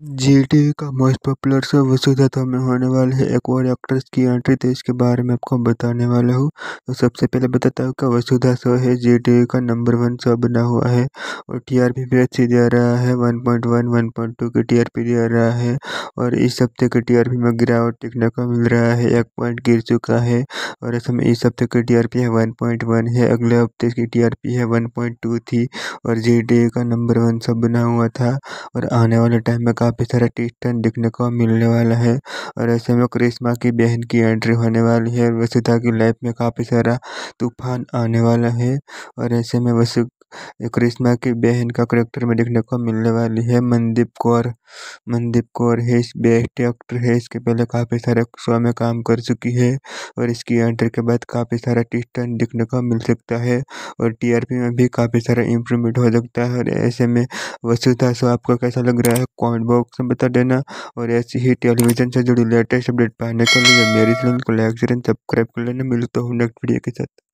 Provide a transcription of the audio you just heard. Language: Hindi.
जीटी का मोस्ट पॉपुलर शो वसुधा में होने वाले है एक और एक्ट्रेस की एंट्री, तो इसके बारे में आपको बताने वाला हूँ। तो सबसे पहले बताता हूँ कि वसुधा शो है जीटी का नंबर 1 शो बना हुआ है और टीआरपी भी अच्छी दे रहा है। 1.1 1.2 की टीआरपी दे रहा है और इस हफ्ते की टीआरपी में गिरावट देखने को मिल रहा है, 1 पॉइंट गिर चुका है और इस समय इस हफ्ते की टीआरपी है 1.1 है। अगले हफ्ते की टीआरपी है 1.2 थी और जीटी का नंबर 1 शो बना हुआ था और आने वाले टाइम में काफ़ी सारा ट्विस्ट देखने को मिलने वाला है। और ऐसे में करिश्मा की बहन की एंट्री होने वाली है और वसुधा की लाइफ में काफ़ी सारा तूफान आने वाला है। और ऐसे में करिश्मा की बहन का करेक्टर में देखने को मिलने वाली है मनदीप कौर। मनदीप कौर है इस बेस्ट एक्टर है, इसके पहले काफ़ी सारे शो में काम कर चुकी है और इसकी एंट्री के बाद काफ़ी सारा ट्विस्ट देखने को मिल सकता है और टीआरपी में भी काफ़ी सारा इम्प्रूवमेंट हो सकता है। और ऐसे में वसुधा शो आपको कैसा लग रहा है कमेंट बॉक्स में बता देना और ऐसी ही टेलीविजन से जुड़ी लेटेस्ट अपडेट पाने के लिए मेरे चैनल को लाइक शेयर एंड सब्सक्राइब कर लेना। मिलता हूँ नेक्स्ट वीडियो के साथ।